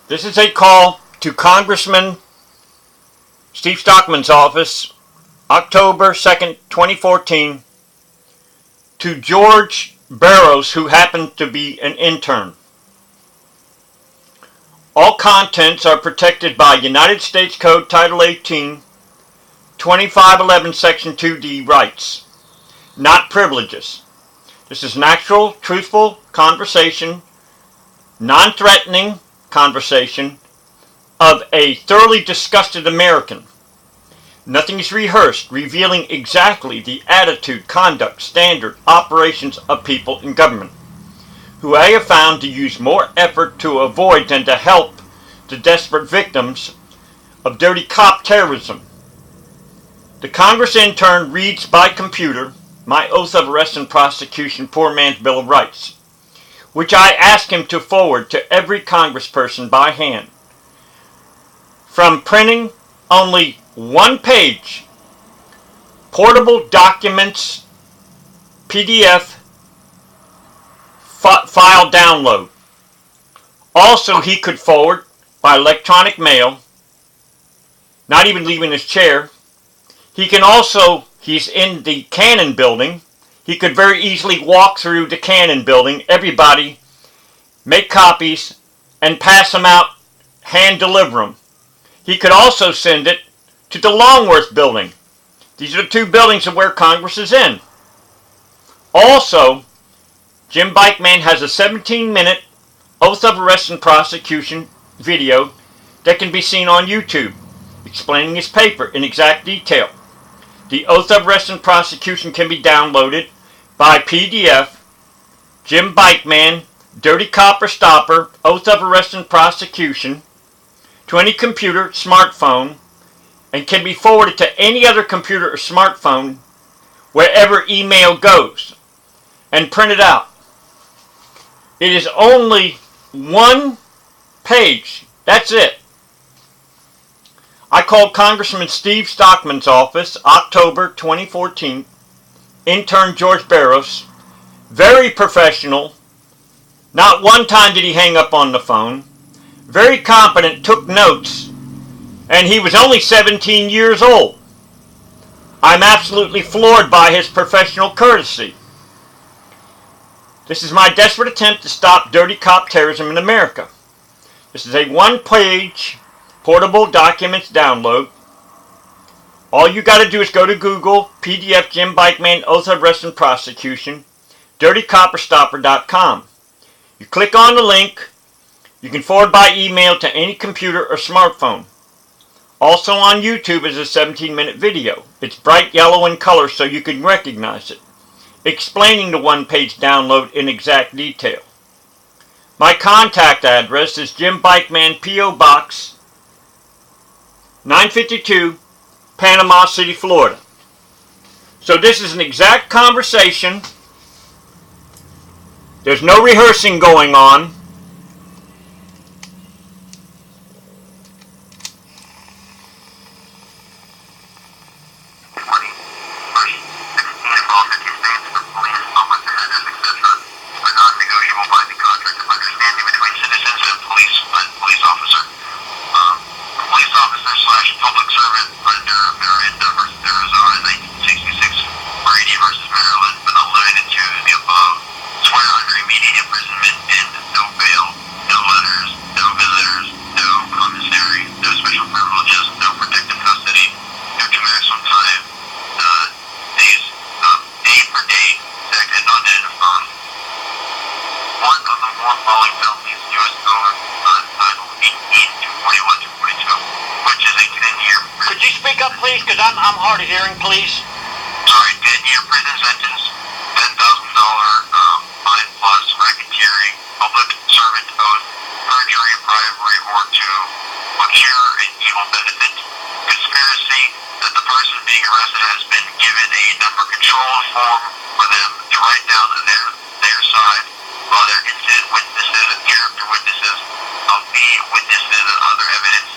This is a call to Congressman Steve Stockman's office, October 2nd, 2014, to George Barrows, who happened to be an intern. All contents are protected by United States Code Title 18, 2511, Section 2D rights, not privileges. This is natural, truthful conversation, non-threatening conversation of a thoroughly disgusted American. Nothing is rehearsed, revealing exactly the attitude, conduct, standard, operations of people in government, who I have found to use more effort to avoid than to help the desperate victims of dirty cop terrorism. The Congress intern reads by computer my oath of arrest and prosecution, poor man's Bill of Rights, which I ask him to forward to every congressperson by hand. From printing only one page, portable documents, PDF, file download. Also, he could forward by electronic mail, not even leaving his chair. He can also, he's in the Cannon building, he could very easily walk through the Cannon building, everybody, make copies, and pass them out, hand deliver them. He could also send it to the Longworth building. These are the two buildings of where Congress is in. Also, Jimbikeman has a 17-minute oath of arrest and prosecution video that can be seen on YouTube, explaining his paper in exact detail. The oath of arrest and prosecution can be downloaded by PDF, Jimbikeman, Dirty Copper Stopper, Oath of Arrest and Prosecution, to any computer, smartphone, and can be forwarded to any other computer or smartphone wherever email goes, and printed out. It is only one page. That's it. I called Congressman Steve Stockman's office, October 2014, intern George Barrows, very professional. Not one time did he hang up on the phone. Very competent, took notes, and he was only 17 years old. I'm absolutely floored by his professional courtesy. This is my desperate attempt to stop dirty cop terrorism in America. This is a one-page portable documents download. All you got to do is go to Google, PDF Jimbikeman Oath of Arrest and Prosecution, dirtycopperstopper.com. You click on the link. You can forward by email to any computer or smartphone. Also on YouTube is a 17-minute video. It's bright yellow in color so you can recognize it, explaining the one-page download in exact detail. My contact address is Jimbikeman, P.O. Box 952, Panama City, Florida. So this is an exact conversation. There's no rehearsing going on. Could you speak up, please? Because I'm hard of hearing, please. Sorry, 10-year prison sentence, $10,000 fine plus racketeering, public servant oath, perjury, bribery, or to procure an evil benefit, conspiracy that the person being arrested has been given a number control form for them to write down their side while they're incident witnesses and character witnesses of the witnesses and other evidence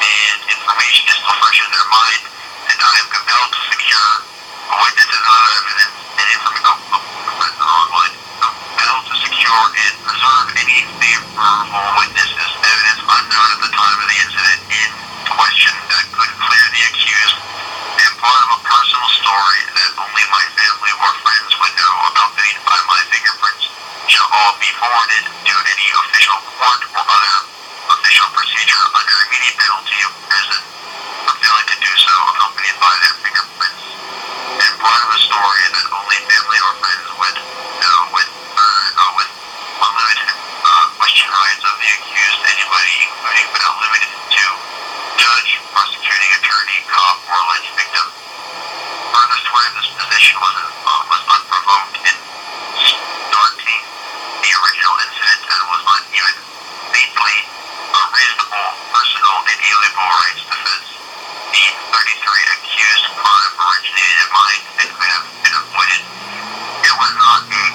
and information is still fresh in their mind, and I am compelled to secure witnesses and other evidence and information compelled to secure and preserve any favorable witnesses, evidence, including but not limited to judge, prosecuting attorney, cop, or alleged victim. Further swear this position was unprovoked in starting the original incident and was not even faintly a reasonable, personal, and alienable rights defense. The 33 accused crime originated in mind and could have been avoided. It was not a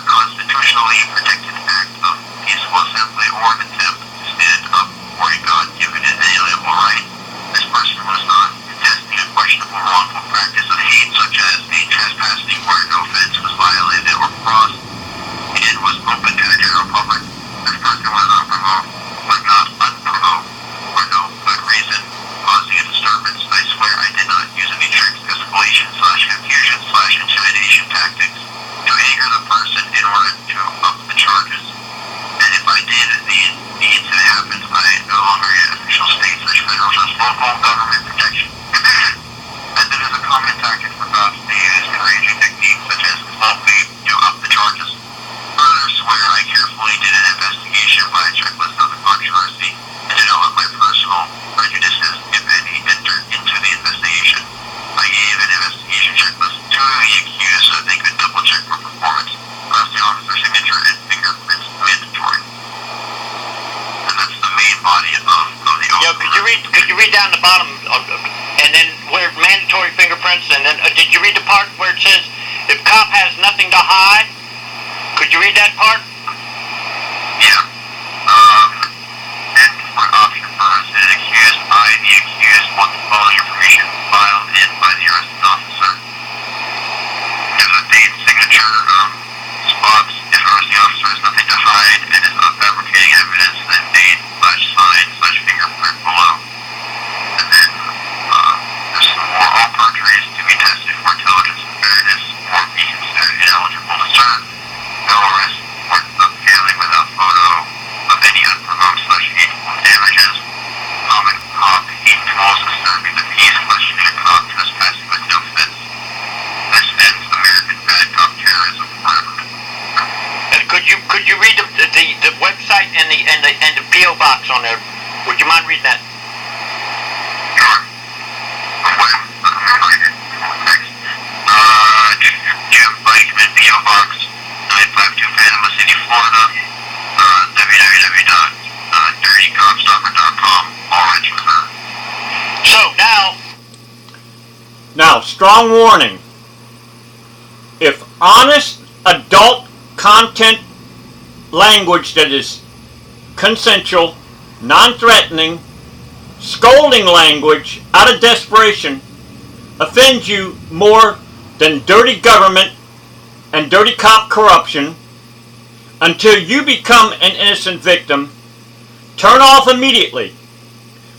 constitutionally protected act of peaceful assembly or an attempt to stand up for a God-given and inalienable right. This person was not contesting a questionable wrongful practice of hate, such as a trespassing where no fence was violated or crossed and was open to the general public. This person was not unprovoked for no good reason, causing a disturbance. I swear I did not use any tricks, escalation/confusion/intimidation tactics to anger the person in order to up the charges. And if I did, the incident happens, I no longer get official state/federal, just local government protection. As it is a common tactic for cops to use enraging techniques such as smoking to up the charges. Further swear I carefully did an investigation by a checklist of the controversy and did not let my personal prejudices, if any, enter into the investigation. I gave an investigation checklist to the accused so that they could double check for performance. Plus the officer's signature and fingerprints mandatory. And that's the main body of the Yeah, could you read down the bottom and then where mandatory fingerprints, and then did you read the part where it says if cop has nothing to hide? Could you read that part? Yeah. And for option first, the accused want the following information filed in by the arresting officer. There's a date, signature, spots. If arresting officer has nothing to hide and is not fabricating evidence, then date/sign/fingerprint below. And then there's some more. All perjuries to be tested for intelligence and fairness or be considered ineligible to serve. No arrest of failing without photo of any unprovoked/hateful damages. Common cop hateful, disturbing the peace, questioning cop, trespassing with no fence. This ends American bad cop terrorism forever. And could you read the website and the PO box on there? Would you mind reading that? Sure. Jimbikeman, PO Box 952, Panama City, Florida. www.dirtycopstalker.com. All rights reserved. So Now, strong warning. If honest adult content language that is consensual, non-threatening, scolding language out of desperation offends you more than dirty government and dirty cop corruption until you become an innocent victim, turn off immediately.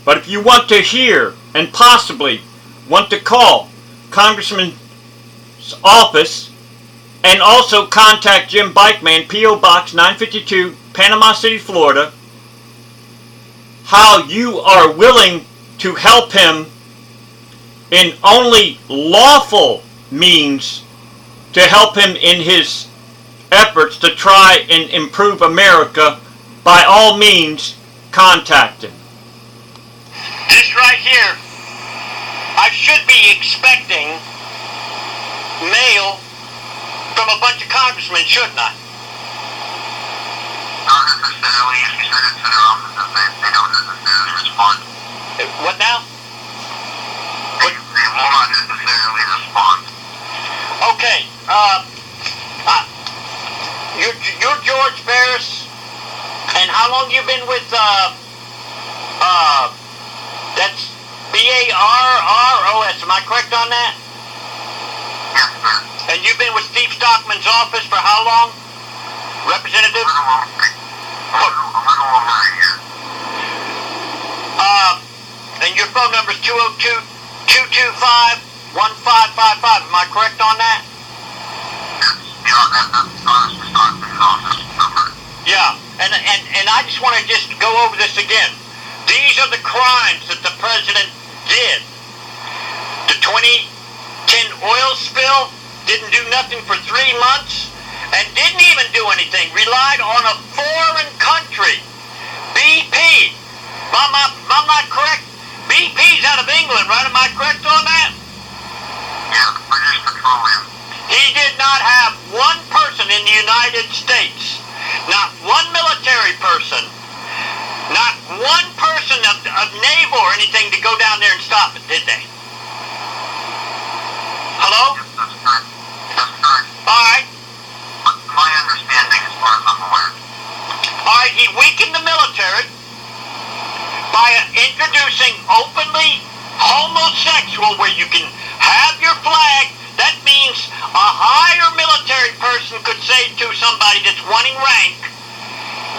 But if you want to hear and possibly want to call Congressman's office and also contact Jim Bikeman, P.O. Box 952, Panama City, Florida, how you are willing to help him in only lawful means to help him in his efforts to try and improve America, by all means, contact him. this right here, I should be expecting mail from a bunch of congressmen, shouldn't I? Not necessarily. If you send it to their offices, they don't necessarily respond. What now? They will not necessarily respond. Okay, you're George Barris, and how long you been with, that's B-A-R-R-O-S, am I correct on that? Yes, sir. And you've been with Steve Stockman's office for how long, Representative? A little over a year. And your phone number is 202-225-1555, am I correct on that? That's honestly Stockman's office number. Yeah, and I just want to just go over this again. These are the crimes that the president did. The 2010 oil spill, didn't do nothing for 3 months, and didn't even do anything. Relied on a foreign country, be United States. Not one military person, not one person of naval or anything to go down there and stop it, did they? Hello? Yes, that's correct. That's correct. All right. My understanding, as far as I'm aware. All right, he weakened the military by introducing openly homosexual, where you can have your flag. That means a higher military person could say to somebody that's wanting rank,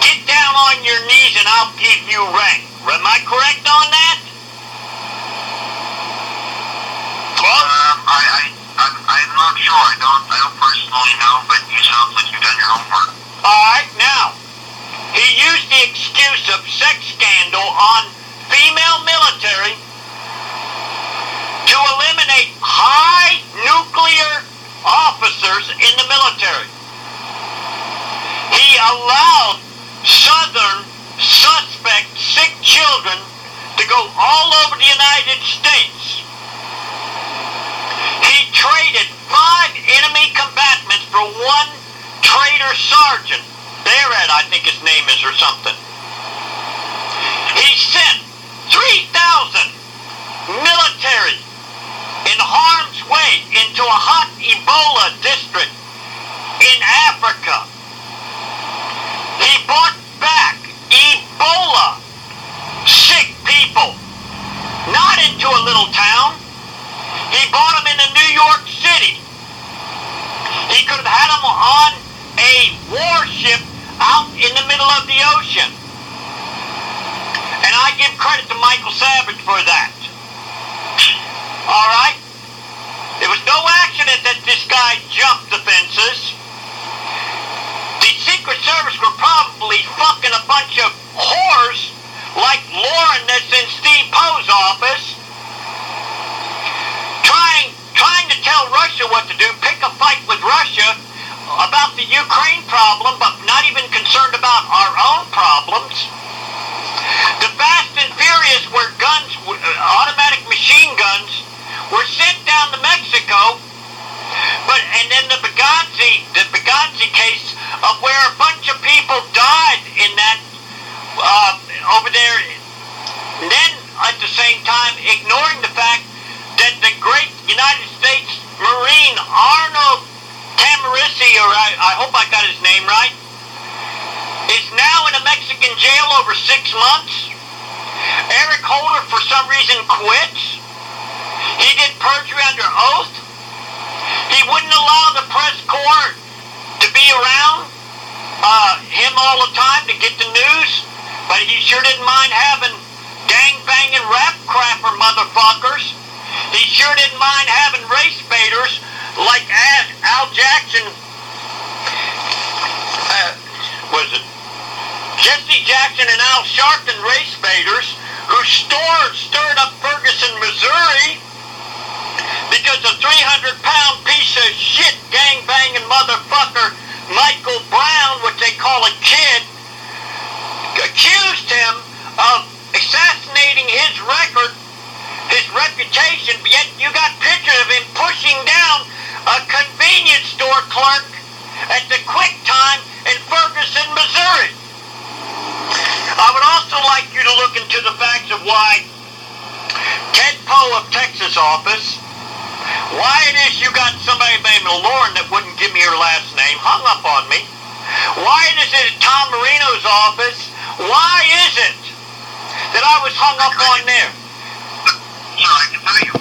get down on your knees and I'll give you rank. Am I correct on that? Well, I'm not sure. I don't personally know, but you sound like you've done your homework. all right, now, he used the excuse of sex scandal on female military to eliminate high nuclear officers in the military. He allowed Southern suspect sick children to go all over the United States. He traded 5 enemy combatants for 1 traitor sergeant. Barrett, I think his name is, or something. He sent 3,000 military in harm's way into a hot Ebola district in Africa. He brought back Ebola sick people, not into a little town. He brought them into New York City. He could have had them on a warship out in the middle of the ocean. And I give credit to Michael Savage for that. All right? It was no accident that this guy jumped the fences. The Secret Service were probably fucking a bunch of whores like Lauren that's in Steve Poe's office, trying to tell Russia what to do, pick a fight with Russia about the Ukraine problem, but not even concerned about our own problems. The Fast and Furious, where guns, automatic machine guns, were sent down to Mexico, and then the Benghazi case of where a bunch of people died in that over there, and then at the same time ignoring the fact that the great United States Marine Arnold Tamarisi, or I hope I got his name right, is now in a Mexican jail over 6 months. Eric Holder, for some reason, quits. He did perjury under oath. He wouldn't allow the press corps to be around him all the time to get the news, but he sure didn't mind having gang-banging rap crapper motherfuckers. He sure didn't mind having race baiters like Al Jackson, Jesse Jackson and Al Sharpton, race baiters, who stirred up Ferguson, Missouri, because a 300-pound piece of shit gang-banging motherfucker, Michael Brown, what they call a kid, accused him of assassinating his record, his reputation, yet you got pictures of him pushing down a convenience store clerk at the Quick Time in Ferguson, Missouri. I would also like you to look into the facts of why Ted Poe of Texas office, why it is you got somebody named Lauren that wouldn't give me her last name, hung up on me. Why it is at Tom Marino's office, why is it that I was hung up on there? Sure, I can tell you,